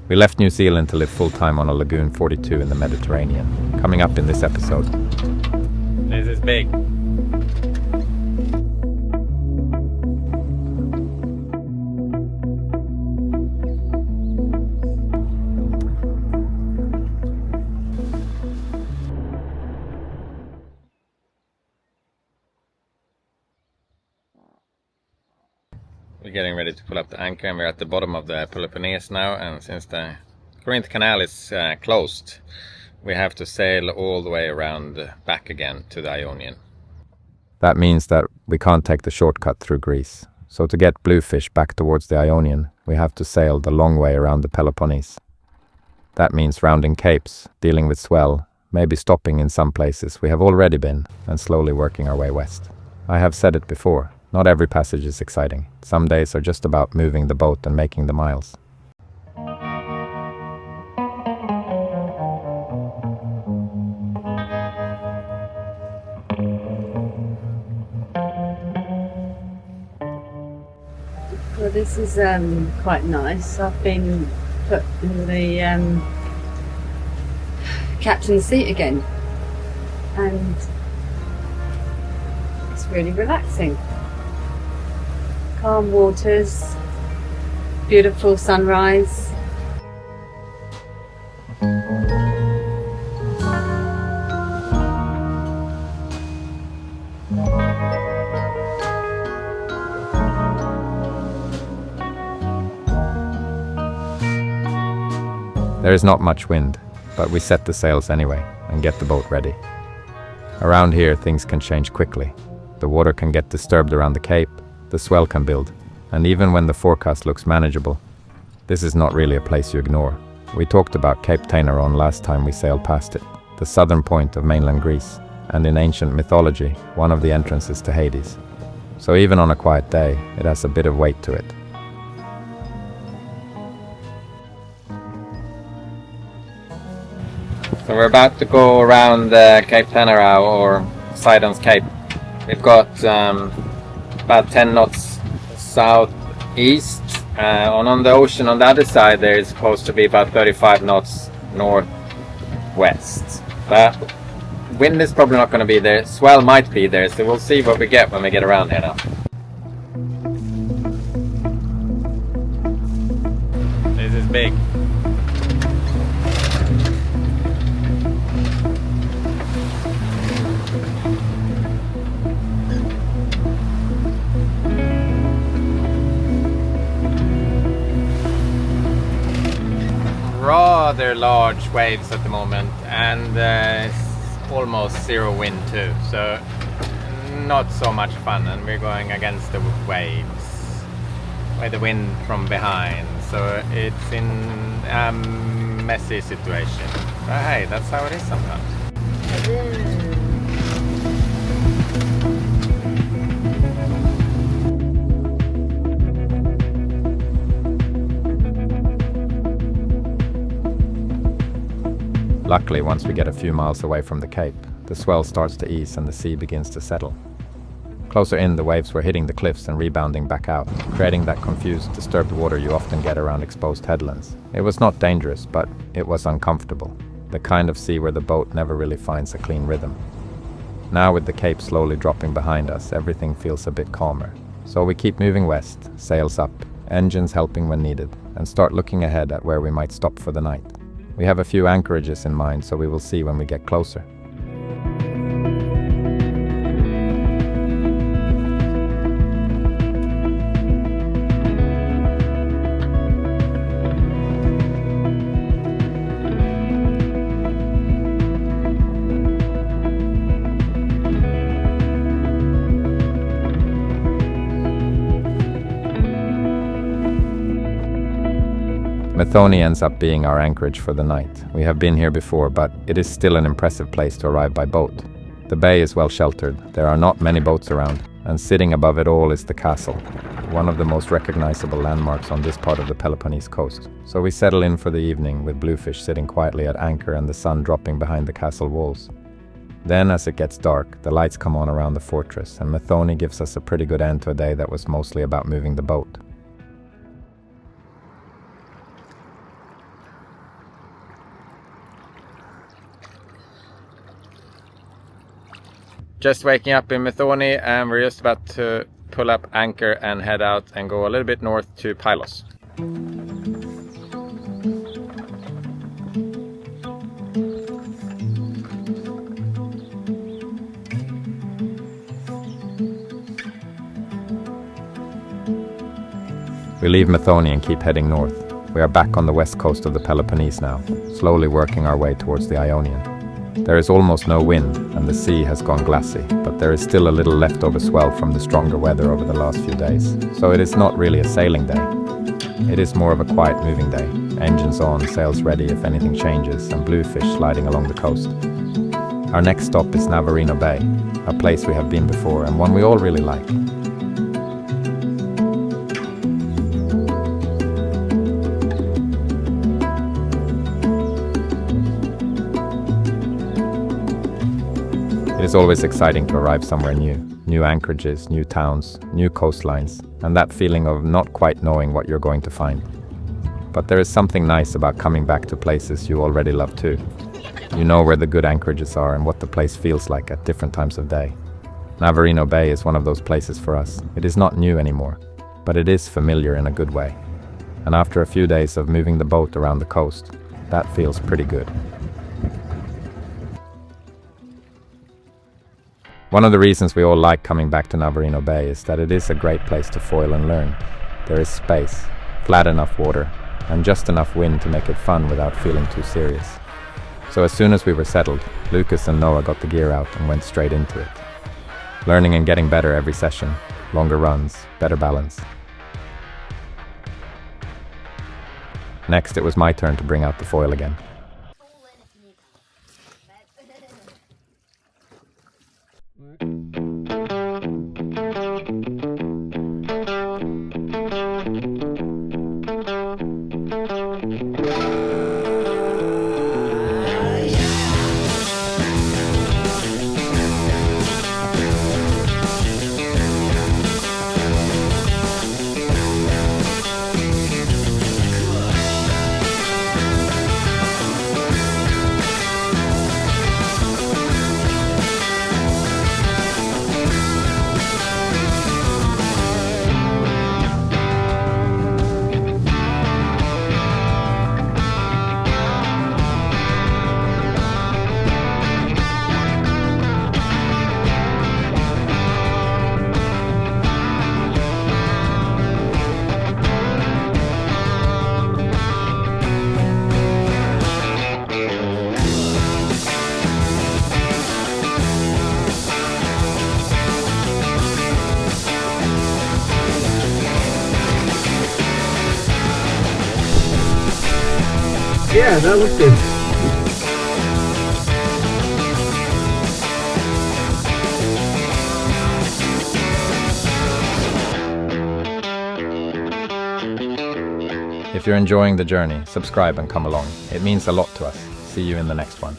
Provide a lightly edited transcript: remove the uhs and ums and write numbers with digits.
We left New Zealand to live full-time on a Lagoon 42 in the Mediterranean. Coming up in this episode. This is big. We're getting ready to pull up the anchor, and we're at the bottom of the Peloponnese now, and since the Corinth Canal is closed, we have to sail all the way around back again to the Ionian. That means that we can't take the shortcut through Greece. So to get Bluefish back towards the Ionian, we have to sail the long way around the Peloponnese. That means rounding capes, dealing with swell, maybe stopping in some places we have already been, and slowly working our way west. I have said it before. Not every passage is exciting. Some days are just about moving the boat and making the miles. Well, this is quite nice. I've been put in the captain's seat again, and it's really relaxing. Calm waters, beautiful sunrise. There is not much wind, but we set the sails anyway and get the boat ready. Around here things can change quickly. The water can get disturbed around the cape, the swell can build, and even when the forecast looks manageable, this is not really a place you ignore. We talked about Cape Tainaron last time we sailed past it, the southern point of mainland Greece, and in ancient mythology, one of the entrances to Hades. So even on a quiet day, it has a bit of weight to it. So we're about to go around Cape Tainaron, or Sidon's Cape. We've got about 10 knots southeast. On the ocean on the other side there is supposed to be about 35 knots northwest. But wind is probably not going to be there. Swell might be there, so we'll see what we get when we get around here now. This is big. Rather large waves at the moment, and it's almost zero wind too, so not so much fun, and we're going against the waves with the wind from behind, so it's in a messy situation. But hey, that's how it is sometimes. Luckily, once we get a few miles away from the cape, the swell starts to ease and the sea begins to settle. Closer in, the waves were hitting the cliffs and rebounding back out, creating that confused, disturbed water you often get around exposed headlands. It was not dangerous, but it was uncomfortable, the kind of sea where the boat never really finds a clean rhythm. Now, with the cape slowly dropping behind us, everything feels a bit calmer. So we keep moving west, sails up, engines helping when needed, and start looking ahead at where we might stop for the night. We have a few anchorages in mind, so we will see when we get closer. Methoni ends up being our anchorage for the night. We have been here before, but it is still an impressive place to arrive by boat. The bay is well sheltered, there are not many boats around, and sitting above it all is the castle, one of the most recognizable landmarks on this part of the Peloponnese coast. So we settle in for the evening with Bluefish sitting quietly at anchor and the sun dropping behind the castle walls. Then, as it gets dark, the lights come on around the fortress, and Methoni gives us a pretty good end to a day that was mostly about moving the boat. Just waking up in Methoni, and we're just about to pull up anchor and head out and go a little bit north to Pylos. We leave Methoni and keep heading north. We are back on the west coast of the Peloponnese now, slowly working our way towards the Ionian. There is almost no wind, and the sea has gone glassy, but there is still a little leftover swell from the stronger weather over the last few days, so it is not really a sailing day. It is more of a quiet moving day, engines on, sails ready if anything changes, and bluefish sliding along the coast. Our next stop is Navarino Bay, a place we have been before and one we all really like. It is always exciting to arrive somewhere new anchorages, new towns, new coastlines, and that feeling of not quite knowing what you're going to find. But there is something nice about coming back to places you already love too. You know where the good anchorages are and what the place feels like at different times of day. Navarino Bay is one of those places for us. It is not new anymore, but it is familiar in a good way. And after a few days of moving the boat around the coast, that feels pretty good. One of the reasons we all like coming back to Navarino Bay is that it is a great place to foil and learn. There is space, flat enough water, and just enough wind to make it fun without feeling too serious. So as soon as we were settled, Lucas and Noa got the gear out and went straight into it. Learning and getting better every session, longer runs, better balance. Next, it was my turn to bring out the foil again. Yeah, that looks good. If you're enjoying the journey, subscribe and come along. It means a lot to us. See you in the next one.